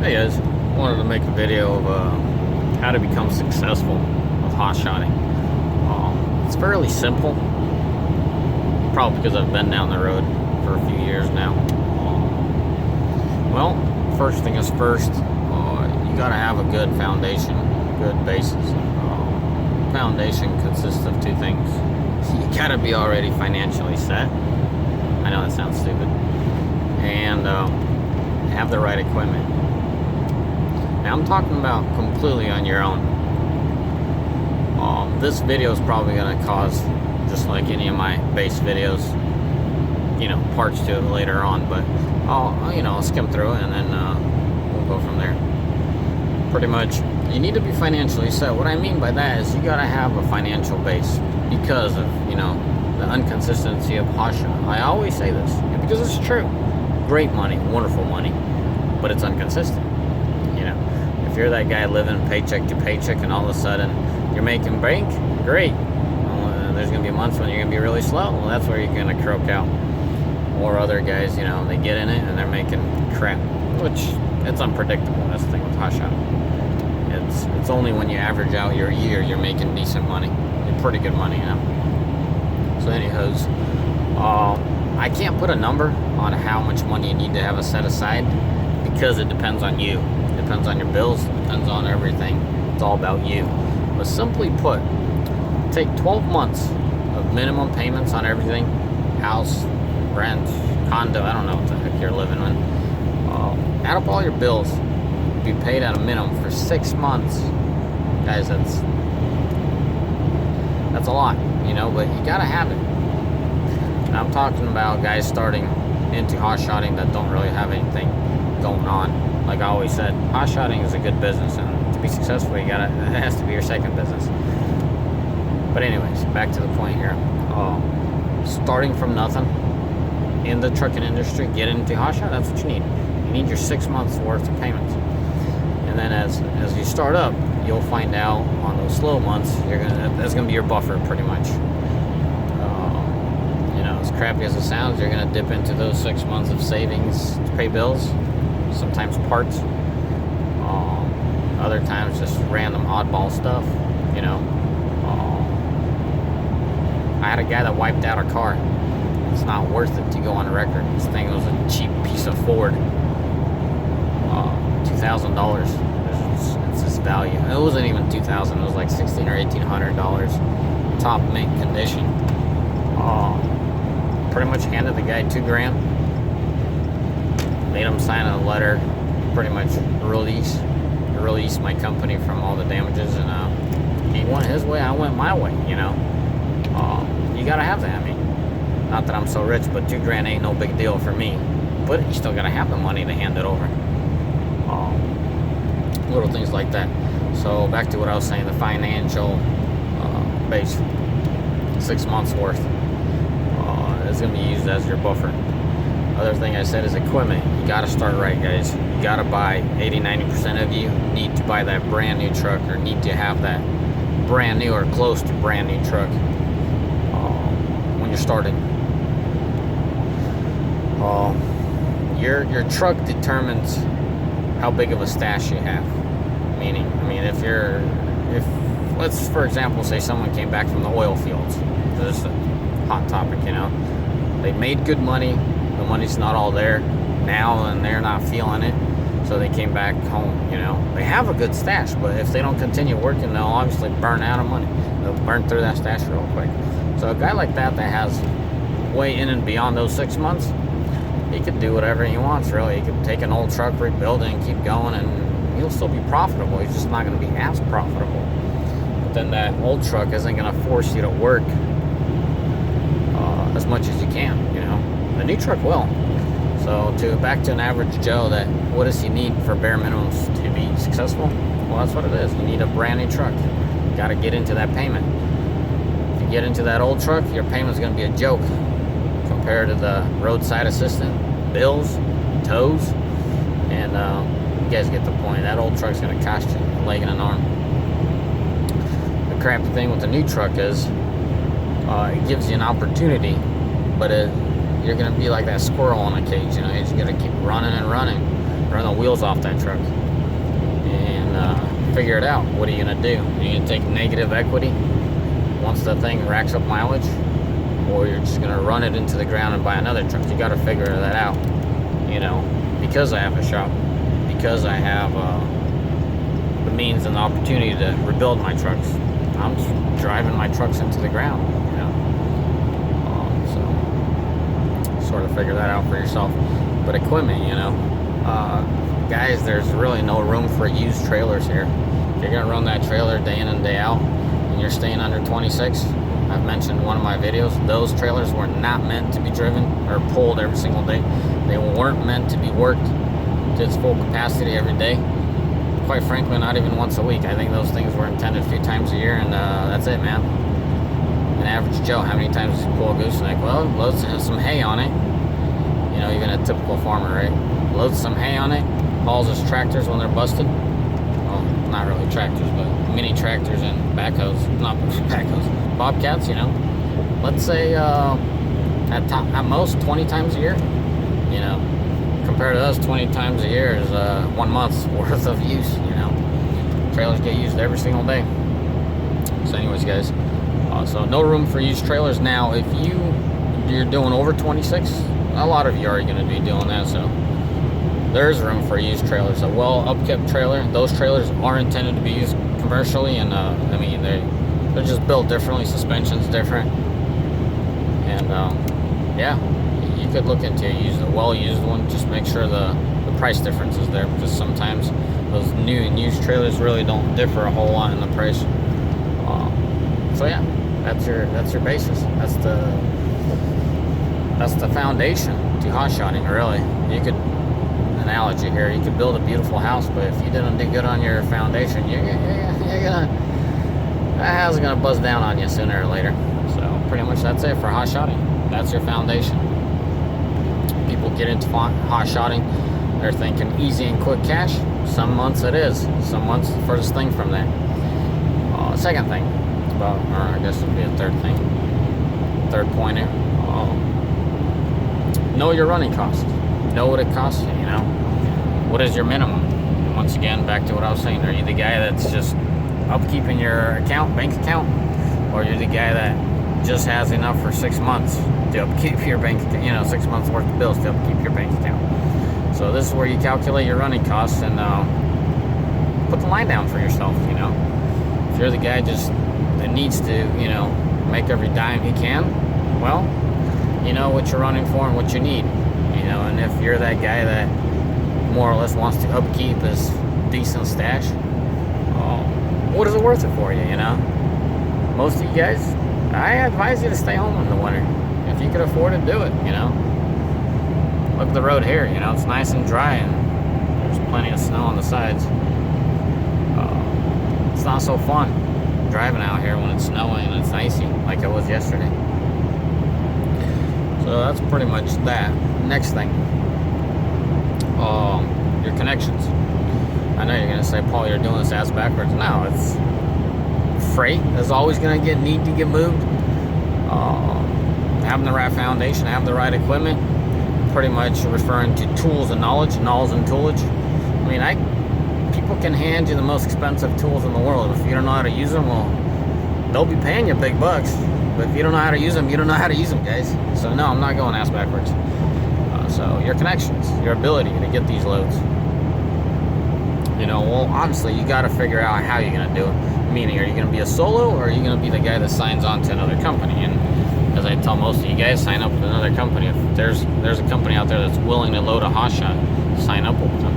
Hey guys, wanted to make a video of how to become successful with hotshotting. It's fairly simple, probably because I've been down the road for a few years now. Well, first thing is first, you gotta have a good foundation, good basis. Foundation consists of two things. You gotta be already financially set. I know that sounds stupid. And have the right equipment. Now I'm talking about completely on your own. This video is probably going to cause, just like any of my base videos, parts to it later on, but I'll skim through it and then we'll go from there. Pretty much, you need to be financially set. What I mean by that is you got to have a financial base because of, the inconsistency of hotshot. I always say this because it's true. Great money, wonderful money, but it's inconsistent. If you're that guy living paycheck to paycheck and all of a sudden you're making bank, great. There's going to be months when you're going to be really slow. Well, that's where you're going to croak out. Or other guys, they get in it and they're making crap, which it's unpredictable. That's the thing with hotshot. It's only when you average out your year you're making decent money. You're pretty good money, So anyways, I can't put a number on how much money you need to have set aside because it depends on you. It depends on your bills, it depends on everything. It's all about you. But simply put, take 12 months of minimum payments on everything. House, rent, condo, I don't know what the heck you're living in. Add up all your bills. Be paid at a minimum for 6 months. Guys, that's a lot, but you gotta have it. And I'm talking about guys starting into hotshotting that don't really have anything going on. Like I always said, hotshotting is a good business, and to be successful, it has to be your second business. But anyways, back to the point here. Starting from nothing in the trucking industry, get into hotshot. That's what you need. You need your 6 months worth of payments, and then as you start up, you'll find out on those slow months that's gonna be your buffer pretty much. As crappy as it sounds, you're gonna dip into those 6 months of savings to pay bills. Sometimes parts, other times just random oddball stuff. I had a guy that wiped out a car. It's not worth it to go on record. This thing was a cheap piece of Ford, $2,000. It's its value. It wasn't even $2,000. It was like $1,600 or $1,800. Top mint condition. Pretty much handed the guy $2,000. Made him sign a letter, pretty much release my company from all the damages, and he went his way, I went my way. You gotta have that. I mean, not that I'm so rich, but $2,000 ain't no big deal for me. But you still gotta have the money to hand it over. Little things like that. So back to what I was saying, the financial base, 6 months worth, is gonna be used as your buffer. Other thing I said is equipment. You gotta start right, guys. You gotta buy, 80-90% of you need to buy that brand new truck, or need to have that brand new or close to brand new truck when you're starting. Your truck determines how big of a stash you have. Meaning, if let's for example say someone came back from the oil fields. This is a hot topic, They made good money. The money's not all there now, and they're not feeling it, so they came back home. They have a good stash, but if they don't continue working, they'll obviously burn out of money. They'll burn through that stash real quick. So a guy like that has way in and beyond those 6 months, he could do whatever he wants. Really, he could take an old truck, rebuild it, and keep going, and he'll still be profitable. He's just not going to be as profitable. But then that old truck isn't going to force you to work as much as you can. The new truck will. So back to an average Joe, what does he need for bare minimums to be successful? Well, that's what it is. You need a brand new truck. You got to get into that payment. If you get into that old truck, your payment's going to be a joke compared to the roadside assistant, bills, tows, and you guys get the point. That old truck's going to cost you a leg and an arm. The crappy thing with the new truck is it gives you an opportunity, but you're going to be like that squirrel on a cage. You're just going to keep running and running. run the wheels off that truck, and figure it out. What are you gonna do? Are you gonna take negative equity once the thing racks up mileage, or you're just gonna run it into the ground and buy another truck? You got to figure that out. You know, because I have a shop, because I have the means and the opportunity to rebuild my trucks, I'm just driving my trucks into the ground. You know, so sort of figure that out for yourself. But equipment, you know, guys, there's really no room for used trailers here. If you're gonna run that trailer day in and day out, and you're staying under 26, I've mentioned in one of my videos, those trailers were not meant to be driven or pulled every single day. They weren't meant to be worked to its full capacity every day. Quite frankly, not even once a week. I think those things were intended a few times a year, and that's it, man. An average Joe, how many times does he pull a gooseneck? Well, loads some hay on it. You know, even a typical farmer, right? Loads some hay on it, hauls his tractors when they're busted. Well, not really tractors, but mini tractors and backhoes. Not backhoes. Bobcats, you know. Let's say at most 20 times a year. You know, compared to us, 20 times a year is 1 month's worth of use, you know. Trailers get used every single day. So anyways, guys, so no room for used trailers. Now, if you're doing over 26, a lot of you are going to be doing that, so there's room for used trailers. A well upkept trailer, those trailers are intended to be used commercially, and I mean, they're just built differently, suspension's different, and yeah, you could look into a well-used one. Just make sure the price difference is there, because sometimes those new and used trailers really don't differ a whole lot in the price. So yeah, that's your basis. That's the foundation to hotshotting, really. You could, analogy here, you could build a beautiful house, but if you didn't do good on your foundation, that house is gonna buzz down on you sooner or later. So pretty much that's it for hotshotting. That's your foundation. People get into hotshotting, they're thinking easy and quick cash. Some months it is. Some months the furthest thing from that. Second thing, or I guess it would be a third thing. Third point here. Know your running costs. Know what it costs you, you know. What is your minimum? And once again, back to what I was saying. Are you the guy that's just upkeeping your bank account? Or are you the guy that just has enough for 6 months to upkeep your bank account, you know, 6 months worth of bills to upkeep your bank account? So this is where you calculate your running costs and put the line down for yourself, you know. If you're the guy that needs to, you know, make every dime he can, well, you know what you're running for and what you need, you know. And if you're that guy that more or less wants to upkeep his decent stash, what is it worth it for you, you know? Most of you guys, I advise you to stay home in the winter. If you could afford it, do it, you know. Look at the road here, you know, it's nice and dry, and there's plenty of snow on the sides. It's not so fun driving out here when it's snowing and it's icy like it was yesterday. So that's pretty much that. Next thing, your connections. I know you're gonna say, Paul, you're doing this ass backwards. No, it's freight is always gonna need to get moved. Having the right foundation, having the right equipment. Pretty much referring to tools and knowledge and toolage. I mean, people can hand you the most expensive tools in the world. If you don't know how to use them, well, they'll be paying you big bucks. But if you don't know how to use them, you don't know how to use them, guys. So no, I'm not going ass backwards. So your connections, your ability to get these loads. You know, well, honestly, you got to figure out how you're going to do it. Meaning, are you going to be a solo, or are you going to be the guy that signs on to another company? And as I tell most of you guys, sign up with another company. If there's a company out there that's willing to load a hotshot, sign up with them.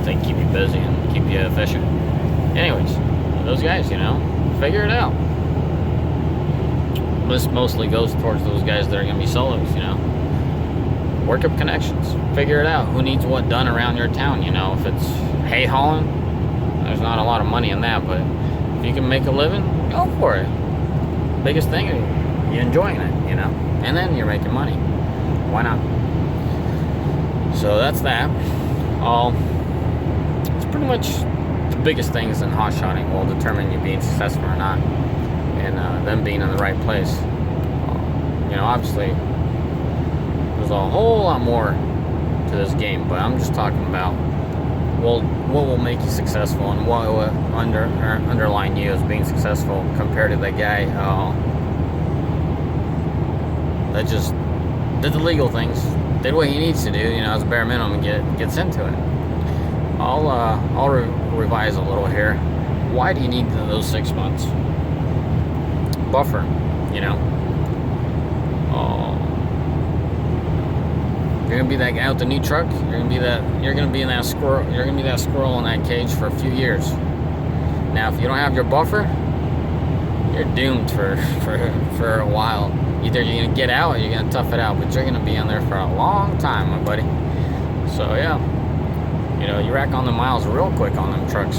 They keep you busy and keep you efficient. Anyways, those guys, you know, figure it out. This mostly goes towards those guys that are going to be solos, you know. Work up connections. Figure it out. Who needs what done around your town, you know. If it's hay hauling, there's not a lot of money in that, but if you can make a living, go for it. Biggest thing, you're enjoying it, you know. And then you're making money. Why not? So that's that. It's pretty much the biggest things in hotshotting will determine you being successful or not, and them being in the right place. You know, obviously, there's a whole lot more to this game, but I'm just talking about, well, what will make you successful and what will underline you as being successful compared to that guy that just did the legal things, did what he needs to do, as a bare minimum, and gets into it. I'll revise a little here. Why do you need those 6 months buffer? You're gonna be that guy with the new truck. You're gonna be that squirrel in that cage for a few years. Now, if you don't have your buffer, you're doomed for a while. Either you're gonna get out or you're gonna tough it out, but you're gonna be in there for a long time, my buddy. So yeah, you rack on the miles real quick on them trucks.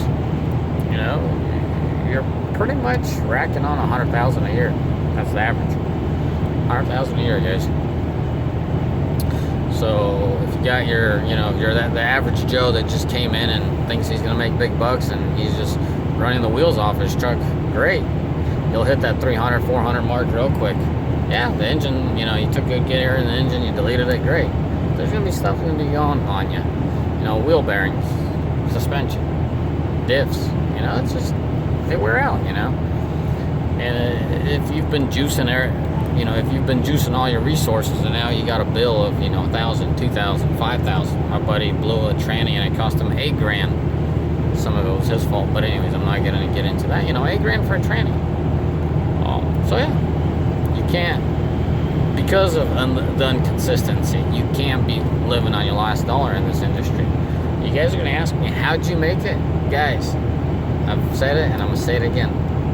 You're pretty much racking on 100,000 a year. That's the average. 100,000 a year, guys. So if you got if you're the average Joe that just came in and thinks he's gonna make big bucks and he's just running the wheels off his truck, great. You'll hit that 300, 400 mark real quick. Yeah, the engine, you took good care in the engine, you deleted it, great. There's gonna be stuff gonna be going on you. Wheel bearings, suspension, diffs, it's just, they wear out, And if you've been juicing if you've been juicing all your resources and now you got a bill of, 1,000, 2,000, 5,000. My buddy blew a tranny and it cost him $8,000. Some of it was his fault, but anyways, I'm not gonna get into that. $8,000 for a tranny. So yeah, you can't, because of the inconsistency, you can't be living on your last dollar in this industry. You guys are gonna ask me, how'd you make it? Guys, I've said it and I'm gonna say it again.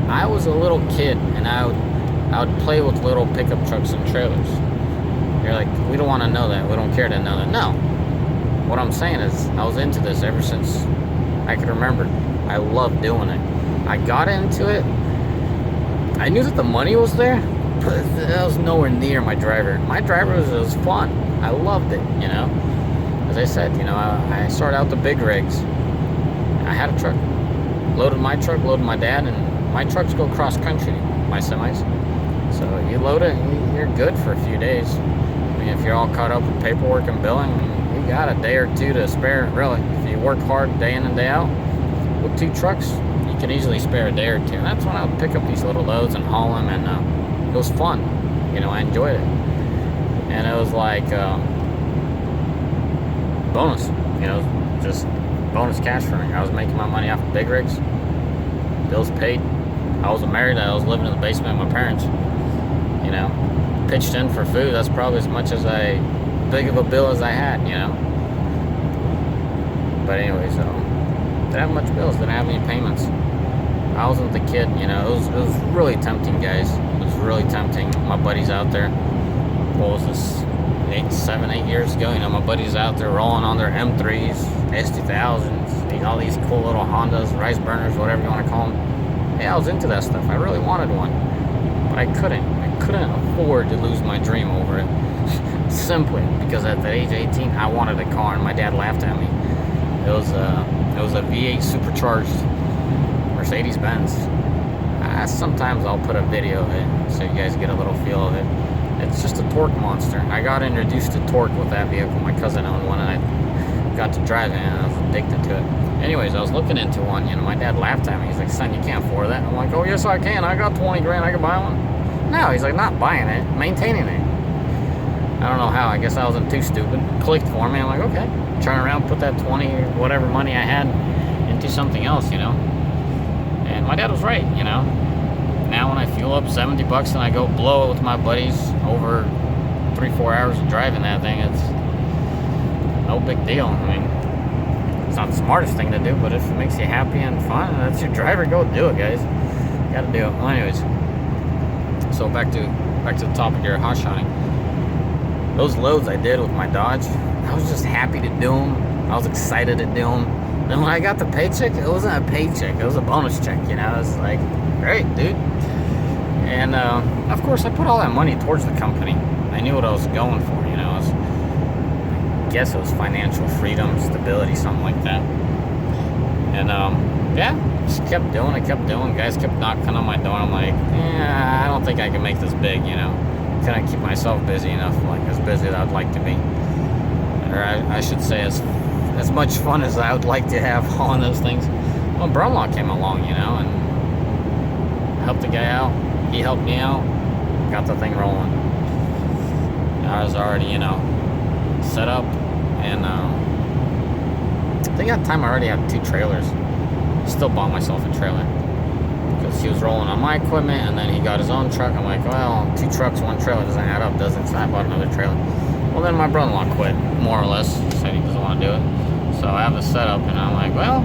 I was a little kid and I would play with little pickup trucks and trailers. You're like, we don't want to know that. We don't care to know that. No. What I'm saying is, I was into this ever since I could remember. I loved doing it. I got into it. I knew that the money was there, but that was nowhere near my driver. My driver was fun. I loved it, As I said, I started out the big rigs. I had a truck. Loaded my truck, loaded my dad, and my trucks go cross country, my semis. So you load it, you're good for a few days. I mean, if you're all caught up with paperwork and billing, you got a day or two to spare, really. If you work hard day in and day out, with 2 trucks, you can easily spare a day or two. And that's when I would pick up these little loads and haul them, and it was fun. I enjoyed it. And it was like bonus, just bonus cash for me. I was making my money off of big rigs, bills paid. I wasn't married. I was living in the basement of my parents. Pitched in for food. That's probably as much as big of a bill as I had, But anyways, didn't have much bills. Didn't have any payments. I wasn't the kid, It was really tempting, guys. It was really tempting. My buddies out there. What was this? 7, 8 years ago. My buddies out there rolling on their M3s, S2000s, all these cool little Hondas, rice burners, whatever you want to call them. Yeah, I was into that stuff. I really wanted one, but I couldn't afford to lose my dream over it. Simply because at the age of 18, I wanted a car, and my dad laughed at me. It was a V8 supercharged Mercedes-Benz. Sometimes I'll put a video of it so you guys get a little feel of it. It's just a torque monster. I got introduced to torque with that vehicle. My cousin owned one, and I got to drive it, and I was addicted to it. Anyways, I was looking into one. My dad laughed at me. He's like, "Son, you can't afford that." I'm like, "Oh, yes, I can. I got 20 grand. I can buy one." No, he's like, "Not buying it, maintaining it." I don't know how. I guess I wasn't too stupid. Clicked for me. I'm like, okay. Turn around, put that 20 or whatever money I had into something else, And my dad was right, Now when I fuel up $70 and I go blow it with my buddies over 3-4 hours of driving that thing, it's no big deal. I mean, it's not the smartest thing to do, but if it makes you happy and fun, and that's your driver, go do it, guys. You gotta do it. Well, anyways, so back to the topic here, hot shotting. Those loads I did with my Dodge, I was just happy to do them. I was excited to do them. Then when I got the paycheck, it wasn't a paycheck, it was a bonus check, It was like, great, dude. And of course, I put all that money towards the company. I knew what I was going for, I guess it was financial freedom, stability, something like that. And yeah, just kept doing it, Guys kept knocking on my door. I'm like, yeah, I don't think I can make this big, Couldn't keep myself busy enough, like as busy as I'd like to be. I or I should say, as much fun as I would like to have hauling those things. Well, brother-in-law came along, you know, and helped the guy out. He helped me out, got the thing rolling. I was already, you know, set up, and I think at the time I already had 2 trailers. Still bought myself a trailer because he was rolling on my equipment, and then he got his own truck. I'm like, well, 2 trucks, 1 trailer doesn't add up, does it? So I bought another trailer. Well, then my brother-in-law quit, more or less, said he doesn't want to do it. So I have this setup, and I'm like, well,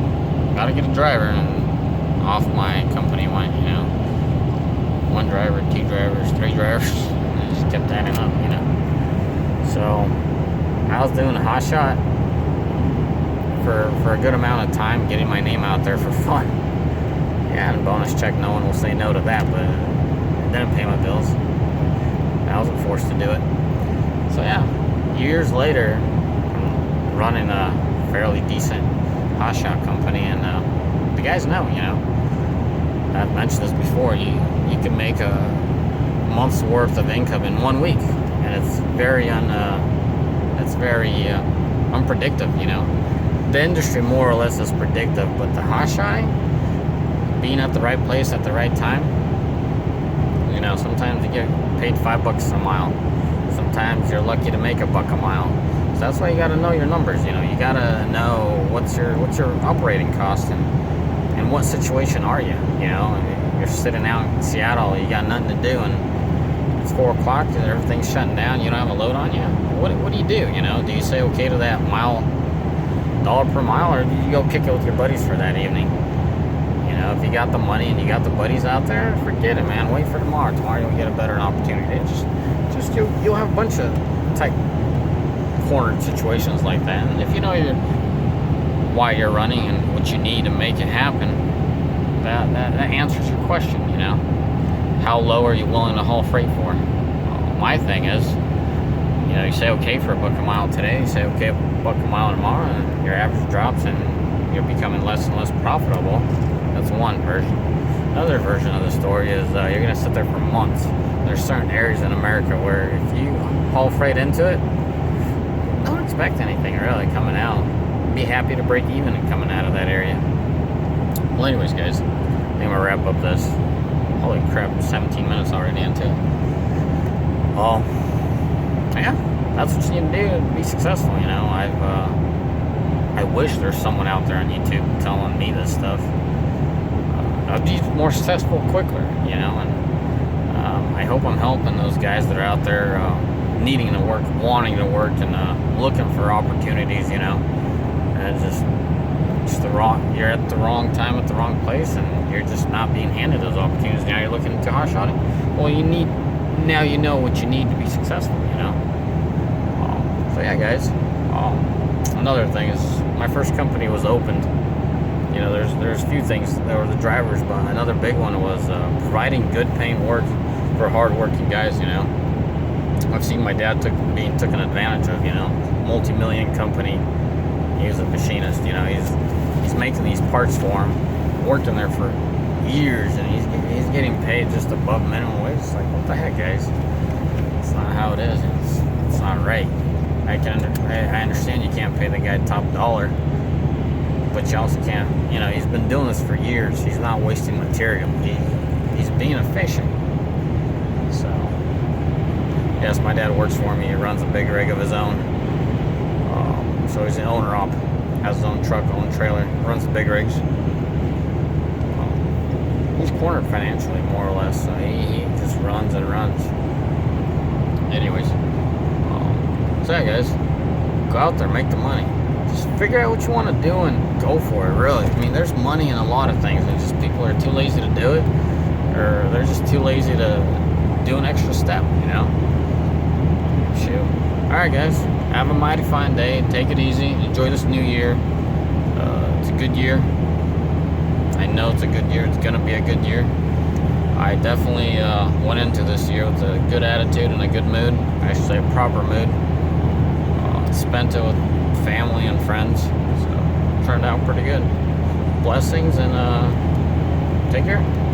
gotta get a driver, and off my company went, you know, 1 driver, 2 drivers, 3 drivers, and I just kept adding up, you know. So I was doing a hotshot for a good amount of time, getting my name out there for fun. Yeah, and bonus check, no one will say no to that, but it didn't pay my bills. I wasn't forced to do it. So yeah, years later, I'm running a fairly decent hotshot company, and the guys know, you know. I've mentioned this before. You can make a month's worth of income in 1 week, and it's very unpredictable, you know. The industry more or less is predictive, but the hotshotting, being at the right place at the right time, you know, sometimes you get paid $5 a mile. Sometimes you're lucky to make $1 a mile. So that's why you got to know your numbers. You know, you got to know what's your operating cost, and what situation are you. You know, you're sitting out in Seattle, you got nothing to do, and it's 4 o'clock and everything's shutting down. You don't have a load on you. What do you do? You know, do you say okay to that mile, $1 per mile, or do you go kick it with your buddies for that evening? You know, if you got the money and you got the buddies out there, forget it, man. Wait for tomorrow. Tomorrow you'll get a better opportunity. Just you'll have a bunch of tight cornered situations like that. And if you know why you're running and what you need to make it happen, that answers your question. You know, how low are you willing to haul freight for? My thing is, you know, you say okay for $1 a mile today, you say okay $1 a mile tomorrow, and your average drops and you're becoming less and less profitable. That's one version. Another version of the story is you're going to sit there for months. There's certain areas in America where if you haul freight into it, don't expect anything really coming out. Be happy to break even and coming out of that area. Well, anyways, guys, I think I'm going to wrap up this. Holy crap, 17 minutes already into it. Yeah, that's what you need to do to be successful. You know, I wish there's someone out there on YouTube telling me this stuff. I'd be more successful quicker, you know, and I hope I'm helping those guys that are out there needing to work, wanting to work, and looking for opportunities, you know. And it's you're at the wrong time at the wrong place, and you're just not being handed those opportunities. Now you're looking into hotshotting. Well, now you know what you need to be successful, you know. So yeah, guys. Another thing is my first company was opened. You know, there's a few things. There were the drivers, but another big one was providing good paying work for hard-working guys. You know, I've seen my dad being taken advantage of. You know, multi-million company. He was a machinist. You know, he's making these parts for him, worked in there for years, and he's getting paid just above minimum wage. It's like, what the heck, guys? It's not how it is. It's not right. I understand you can't pay the guy top dollar, but you also can't, you know, he's been doing this for years. He's not wasting material. He's being efficient. So, yes, my dad works for me. He runs a big rig of his own. So he's an owner-op, has his own truck, own trailer, runs the big rigs. He's cornered financially, more or less. So he just runs and runs. Anyways, so yeah, guys, go out there, make the money. Just figure out what you want to do and go for it, really. I mean, there's money in a lot of things. It's just people are too lazy to do it, or they're just too lazy to do an extra step, you know? Shoot. All right, guys, have a mighty fine day. Take it easy. Enjoy this new year. It's a good year. I know it's a good year. It's going to be a good year. I definitely went into this year with a good attitude and a good mood. I should say a proper mood. Spent it with family and friends, so turned out pretty good. Blessings, and take care.